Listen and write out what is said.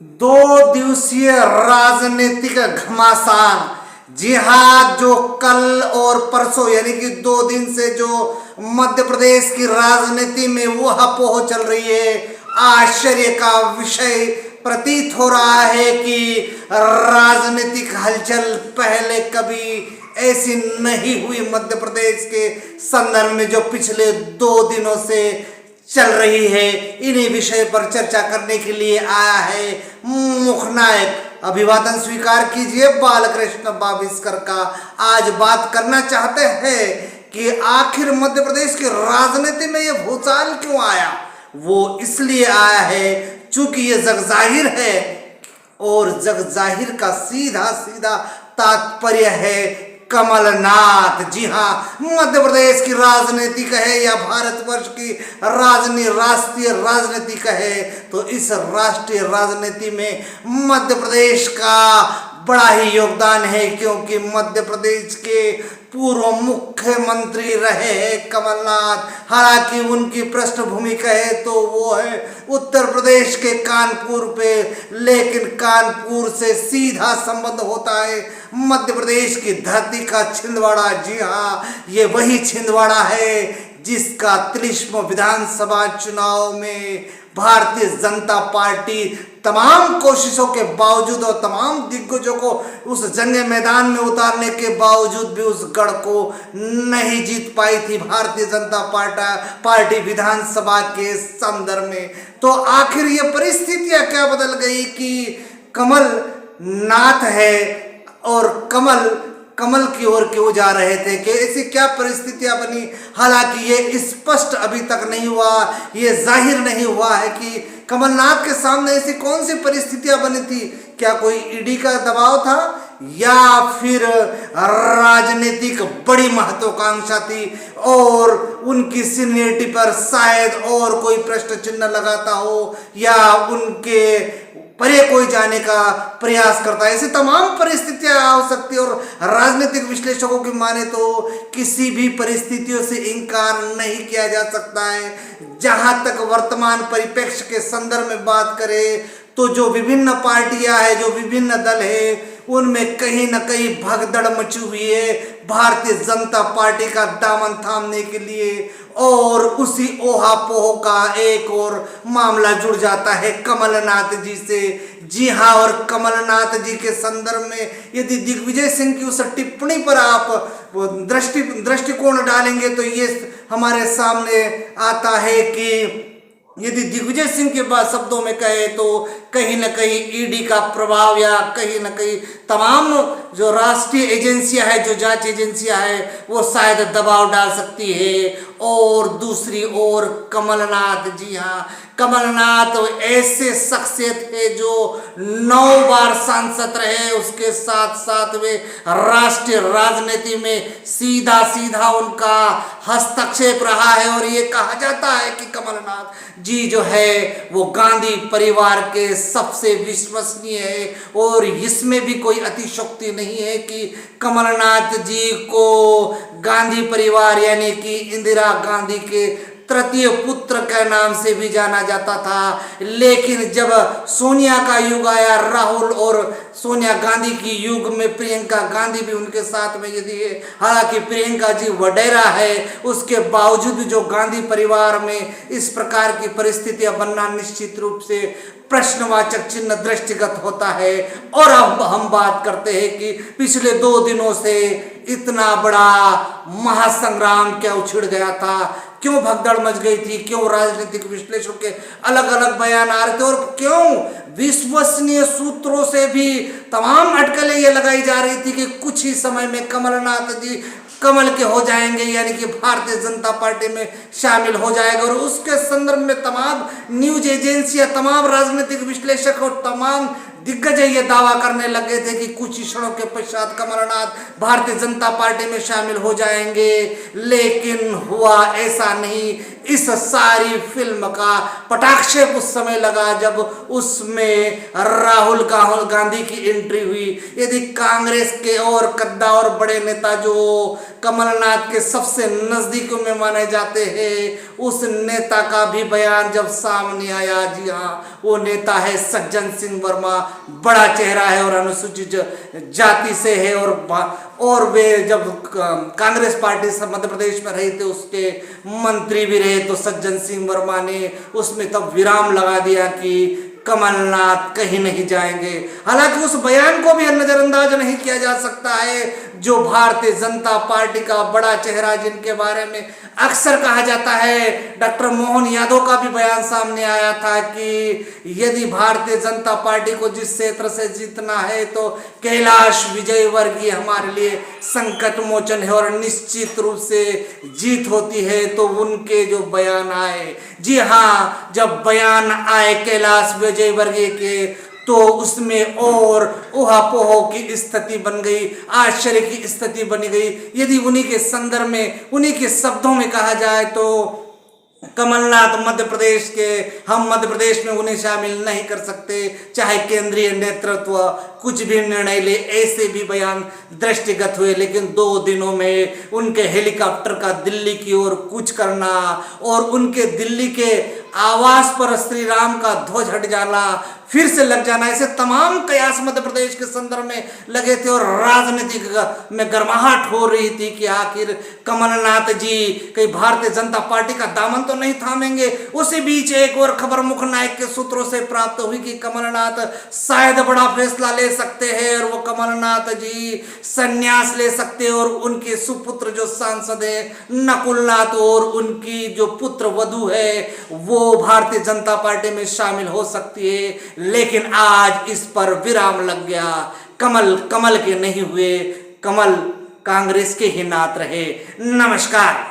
दो दिवसीय राजनीतिक घमासान। जी हाँ, जो कल और परसों यानी कि 2 दिन से जो मध्य प्रदेश की राजनीति में ऊहापोह चल रही है, आश्चर्य का विषय प्रतीत हो रहा है कि राजनीतिक हलचल पहले कभी ऐसी नहीं हुई मध्य प्रदेश के संदर्भ में जो पिछले 2 दिनों से चल रही है। इन्हीं विषय पर चर्चा करने के लिए आया है मुखनायक। अभिवादन स्वीकार कीजिए बालकृष्ण बाविस्कर का। आज बात करना चाहते हैं कि आखिर मध्य प्रदेश की राजनीति में ये भूचाल क्यों आया। वो इसलिए आया है चूंकि ये जग जाहिर है, और जग जाहिर का सीधा सीधा तात्पर्य है कमलनाथ। जी हाँ, मध्य प्रदेश की राजनीति कहे या भारतवर्ष की राष्ट्रीय राजनीति कहे, तो इस राष्ट्रीय राजनीति में मध्य प्रदेश का बड़ा ही योगदान है, क्योंकि मध्य प्रदेश के पूर्व मुख्यमंत्री रहे हैं कमलनाथ। हालांकि उनकी पृष्ठभूमि कहे तो वो है उत्तर प्रदेश के कानपुर पे, लेकिन कानपुर से सीधा संबंध होता है मध्य प्रदेश की धरती का छिंदवाड़ा। जी हाँ, ये वही छिंदवाड़ा है जिसका 33वां विधानसभा चुनाव में भारतीय जनता पार्टी तमाम कोशिशों के बावजूद और तमाम दिग्गजों को उस जंग मैदान में उतारने के बावजूद भी उस गढ़ को नहीं जीत पाई थी भारतीय जनता पार्टी विधानसभा के संदर्भ में। तो आखिर ये परिस्थितियां क्या बदल गई कि कमलनाथ है और कमल की ओर क्यों जा रहे थे, कि ऐसी क्या परिस्थितियां बनी। हालांकि ये स्पष्ट अभी तक नहीं हुआ, ये जाहिर नहीं हुआ है कि कमलनाथ के सामने ऐसी कौन सी परिस्थितियां बनी थी। क्या कोई ईडी का दबाव था या फिर राजनीतिक बड़ी महत्वाकांक्षा थी और उनकी सीनियरिटी पर शायद और कोई प्रश्न चिन्ह लगाता हो या उनके परे कोई जाने का प्रयास करता है। ऐसी तमाम परिस्थितियां हो सकती है और राजनीतिक विश्लेषकों की माने तो किसी भी परिस्थितियों से इनकार नहीं किया जा सकता है। जहां तक वर्तमान परिप्रेक्ष्य के संदर्भ में बात करें तो जो विभिन्न पार्टियां हैं, जो विभिन्न दल है, उनमें कहीं न कहीं भगदड़ मची हुई है भारतीय जनता पार्टी का दामन थामने के लिए, और उसी ओहापोह का एक और मामला जुड़ जाता है कमलनाथ जी से। जी हाँ, और कमलनाथ जी के संदर्भ में यदि दिग्विजय सिंह की उस टिप्पणी पर आप दृष्टिकोण डालेंगे तो ये हमारे सामने आता है कि यदि दिग्विजय सिंह के बाद शब्दों में कहे तो कहीं न कहीं ईडी का प्रभाव या कहीं न कहीं तमाम जो राष्ट्रीय एजेंसियां हैं, जो जांच एजेंसियां हैं, वो शायद दबाव डाल सकती है। और दूसरी ओर कमलनाथ, जी हाँ, कमलनाथ ऐसे शख्सियत है जो 9 बार सांसद रहे, उसके साथ साथ वे राष्ट्रीय राजनीति में सीधा सीधा उनका हस्तक्षेप रहा है। और ये कहा जाता है कि कमलनाथ जी जो है वो गांधी परिवार के सबसे विश्वसनीय है, और इसमें भी कोई अतिशयोक्ति नहीं है कि कमलनाथ जी को गांधी परिवार यानी कि इंदिरा गांधी के तृतीय पुत्र के नाम से भी जाना जाता था। लेकिन जब सोनिया का युग आया, राहुल और सोनिया गांधी की युग में प्रियंका गांधी भी उनके साथ में यदि है, हालांकि प्रियंका जी वडेरा है, उसके बावजूद जो गांधी परिवार में इस प्रकार की परिस्थितियां बनना निश्चित रूप से प्रश्नवाचक चिन्ह दृष्टिगत होता है। और अब हम बात करते हैं कि पिछले 2 दिनों से इतना बड़ा महासंग्राम क्या उछिड़ गया था, क्यों भगदड़ मच गई थी, क्यों राजनीतिक विश्लेषकों के अलग अलग बयान आ रहे थे, और क्यों विश्वसनीय सूत्रों से भी तमाम अटकलें ये लगाई जा रही थी कि कुछ ही समय में कमलनाथ जी कमल के हो जाएंगे, यानी कि भारतीय जनता पार्टी में शामिल हो जाएगा। और उसके संदर्भ में तमाम न्यूज एजेंसियां, तमाम राजनीतिक विश्लेषक और तमाम दिग्गज ये दावा करने लगे थे कि कुछ ही क्षणों के पश्चात कमलनाथ भारतीय जनता पार्टी में शामिल हो जाएंगे। लेकिन हुआ ऐसा नहीं। इस सारी फिल्म का पटाक्षेप उस समय लगा जब उसमें राहुल गांधी की एंट्री हुई। यदि कांग्रेस के और कद्दा और बड़े नेता जो कमलनाथ के सबसे नजदीक में माने जाते हैं, उस नेता का भी बयान जब सामने आया, जी हाँ, वो नेता है सज्जन सिंह वर्मा। बड़ा चेहरा है और अनुसूचित जाति से है, और वे जब कांग्रेस पार्टी मध्य प्रदेश में रहे थे उसके मंत्री भी रहे, तो सज्जन सिंह वर्मा ने उसमें तब विराम लगा दिया कि कमलनाथ कहीं नहीं जाएंगे। हालांकि उस बयान को भी नजरअंदाज नहीं किया जा सकता है। जो भारतीय जनता पार्टी का बड़ा चेहरा जिनके बारे में अक्सर कहा जाता है, डॉक्टर मोहन यादव का भी बयान सामने आया था कि यदि भारतीय जनता पार्टी को जिस क्षेत्र से जीतना है तो कैलाश विजयवर्गीय हमारे लिए संकट मोचन है और निश्चित रूप से जीत होती है। तो उनके जो बयान आए, जी हाँ, जब बयान आए कैलाश विजयवर्गीय के, तो उसमें और ऊहापोह की स्थिति बन गई, आश्चर्य की स्थिति बन गई। यदि उन्हीं के संदर्भ में, उन्हीं के शब्दों में कहा जाए तो कमलनाथ मध्य प्रदेश के, हम मध्य प्रदेश में उन्हें शामिल नहीं कर सकते, चाहे केंद्रीय नेतृत्व कुछ भी निर्णय ले, ऐसे भी बयान दृष्टिगत हुए। लेकिन 2 दिनों में उनके हेलीकॉप्टर का दिल्ली की ओर कूच करना और उनके दिल्ली के आवास पर श्री राम का ध्वज हट जाना, फिर से लग जाना, ऐसे तमाम कयास मध्य प्रदेश के संदर्भ में लगे थे और राजनीतिक में गर्माहट हो रही थी कि आखिर कमलनाथ जी कहीं भारतीय जनता पार्टी का दामन तो नहीं थामेंगे। उसी बीच एक और खबर मुख्य नायक के सूत्रों से प्राप्त हुई कि कमलनाथ शायद बड़ा फैसला ले सकते हैं और वो कमलनाथ जी संन्यास ले सकते हैं और उनके सुपुत्र जो सांसद है नकुलनाथ और उनकी जो पुत्र वधु है वो भारतीय जनता पार्टी में शामिल हो सकती है। लेकिन आज इस पर विराम लग गया। कमल के नहीं हुए, कमल कांग्रेस के ही नात रहे। नमस्कार।